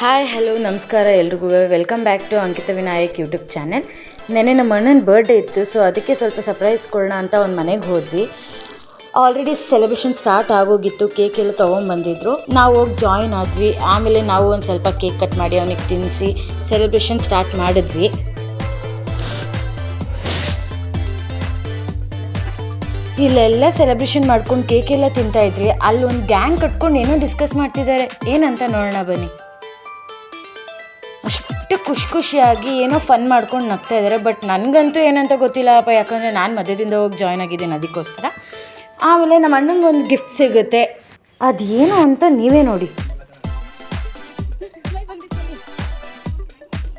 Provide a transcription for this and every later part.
Hi hello ನಮಸ್ಕಾರ ಎಲ್ರಿಗೂ welcome back to Ankita Vinayak YouTube channel. ನೆನ್ನೆ ನಮ್ಮ ಅಣ್ಣನ ಬರ್ಡೇ ಇತ್ತು, ಸೊ ಅದಕ್ಕೆ ಸ್ವಲ್ಪ ಸರ್ಪ್ರೈಸ್ ಕೊಡೋಣ ಅಂತ ಒಂದು ಮನೆಗೆ ಹೋದ್ವಿ. ಆಲ್ರೆಡಿ ಸೆಲೆಬ್ರೇಷನ್ ಸ್ಟಾರ್ಟ್ ಆಗೋಗಿತ್ತು, ಕೇಕ್ ಎಲ್ಲ ತೊಗೊಂಬಂದಿದ್ರು. ನಾವು ಹೋಗಿ ಜಾಯಿನ್ ಆದ್ವಿ. ಆಮೇಲೆ ನಾವು ಒಂದು ಸ್ವಲ್ಪ ಕೇಕ್ ಕಟ್ ಮಾಡಿ ಅವನಿಗೆ ತಿನ್ನಿಸಿ ಸೆಲೆಬ್ರೇಷನ್ ಸ್ಟಾರ್ಟ್ ಮಾಡಿದ್ವಿ. ಇಲ್ಲೆಲ್ಲ ಸೆಲೆಬ್ರೇಷನ್ ಮಾಡ್ಕೊಂಡು ಕೇಕ್ ಎಲ್ಲ ತಿಂತಾಯಿದ್ರಿ. ಅಲ್ಲಿ ಒಂದು ಗ್ಯಾಂಗ್ ಕಟ್ಕೊಂಡು ಏನೋ ಡಿಸ್ಕಸ್ ಮಾಡ್ತಿದ್ದಾರೆ. ಏನಂತ ನೋಡೋಣ ಬನ್ನಿ. ಅಷ್ಟು ಖುಷಿಯಾಗಿ ಏನೋ ಫನ್ ಮಾಡ್ಕೊಂಡು ನಗ್ತಾ ಇದ್ದಾರೆ. ಬಟ್ ನನಗಂತೂ ಏನಂತ ಗೊತ್ತಿಲ್ಲಪ್ಪ, ಯಾಕಂದರೆ ನಾನು ಮಧ್ಯದಿಂದ ಹೋಗಿ ಜಾಯ್ನ್ ಆಗಿದ್ದೀನಿ ಅದಕ್ಕೋಸ್ಕರ. ಆಮೇಲೆ ನಮ್ಮ ಅಣ್ಣಂಗೆ ಒಂದು ಗಿಫ್ಟ್ ಸಿಗುತ್ತೆ, ಅದೇನು ಅಂತ ನೀವೇ ನೋಡಿ.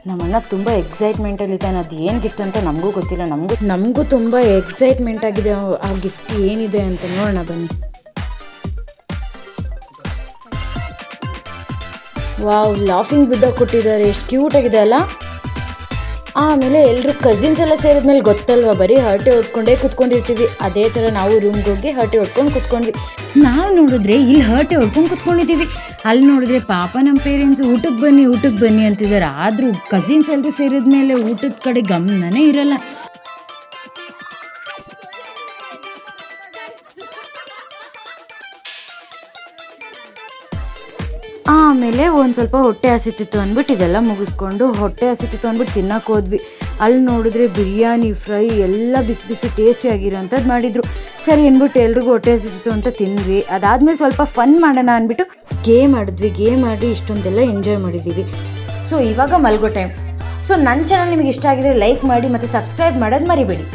ನಮ್ಮ ಅಣ್ಣ ತುಂಬ ಎಕ್ಸೈಟ್ಮೆಂಟಲ್ಲಿದ್ದಾನೆ. ಅದು ಏನು ಗಿಫ್ಟ್ ಅಂತ ನಮಗೂ ಗೊತ್ತಿಲ್ಲ. ನಮಗೂ ತುಂಬ ಎಕ್ಸೈಟ್ಮೆಂಟ್ ಆಗಿದೆ ಆ ಗಿಫ್ಟ್ ಏನಿದೆ ಅಂತ ನೋಡೋಣ ಬನ್ನಿ. ವಾವ್, ಲಾಫಿಂಗ್ ಬುದ್ಧ ಕೊಟ್ಟಿದ್ದಾರೆ, ಎಷ್ಟು ಕ್ಯೂಟಾಗಿದೆ ಅಲ್ಲ. ಆಮೇಲೆ ಎಲ್ಲರೂ ಕಸಿನ್ಸ್ ಎಲ್ಲ ಸೇರಿದ್ಮೇಲೆ ಗೊತ್ತಲ್ವ, ಬರೀ ಹರಟೆ ಹೊಡ್ಕೊಂಡೇ ಕೂತ್ಕೊಂಡಿರ್ತೀವಿ. ಅದೇ ಥರ ನಾವು ರೂಮ್ಗೆ ಹೋಗಿ ಹರಟೆ ಹೊಡ್ಕೊಂಡು ಕೂತ್ಕೊಂಡ್ವಿ. ನಾವು ನೋಡಿದ್ರೆ ಇಲ್ಲಿ ಹರಟೆ ಹೊಡ್ಕೊಂಡು ಕೂತ್ಕೊಂಡಿದ್ದೀವಿ, ಅಲ್ಲಿ ನೋಡಿದ್ರೆ ಪಾಪ ನಮ್ಮ ಪೇರೆಂಟ್ಸ್ ಊಟಕ್ಕೆ ಬನ್ನಿ ಅಂತಿದ್ದಾರೆ. ಆದರೂ ಕಸಿನ್ಸ್ ಎಲ್ಲರೂ ಸೇರಿದ್ಮೇಲೆ ಊಟದ ಕಡೆ ಗಮನನೇ ಇರಲ್ಲ. ಆಮೇಲೆ ಒಂದು ಸ್ವಲ್ಪ ಹೊಟ್ಟೆ ಹಸಿತಿತ್ತು ಅಂದ್ಬಿಟ್ಟು ಇದೆಲ್ಲ ಮುಗಿಸ್ಕೊಂಡು ಹೊಟ್ಟೆ ಹಸಿತಿತ್ತು ಅಂದ್ಬಿಟ್ಟು ತಿನ್ನಕ್ಕೆ ಹೋದ್ವಿ. ಅಲ್ಲಿ ನೋಡಿದ್ರೆ ಬಿರಿಯಾನಿ ಫ್ರೈ ಎಲ್ಲ ಬಿಸಿ ಬಿಸಿ ಟೇಸ್ಟಿಯಾಗಿರೋಂಥದ್ದು ಮಾಡಿದರು. ಸರಿ ಅಂದ್ಬಿಟ್ಟು ಎಲ್ರಿಗೂ ಹೊಟ್ಟೆ ಹಸಿತಿತ್ತು ಅಂತ ತಿಂದ್ವಿ. ಅದಾದಮೇಲೆ ಸ್ವಲ್ಪ ಫನ್ ಮಾಡೋಣ ಅಂದ್ಬಿಟ್ಟು ಗೇಮ್ ಆಡಿದ್ವಿ. ಗೇಮ್ ಆಡಿ ಇಷ್ಟೊಂದೆಲ್ಲ ಎಂಜಾಯ್ ಮಾಡಿದ್ದೀವಿ. ಸೊ ಇವಾಗ ಮಲ್ಗೋ ಟೈಮ್. ಸೊ ನನ್ನ ಚಾನಲ್ ನಿಮಗೆ ಇಷ್ಟ ಆಗಿದ್ರೆ ಲೈಕ್ ಮಾಡಿ ಮತ್ತು ಸಬ್ಸ್ಕ್ರೈಬ್ ಮಾಡೋದು ಮರಿಬೇಡಿ.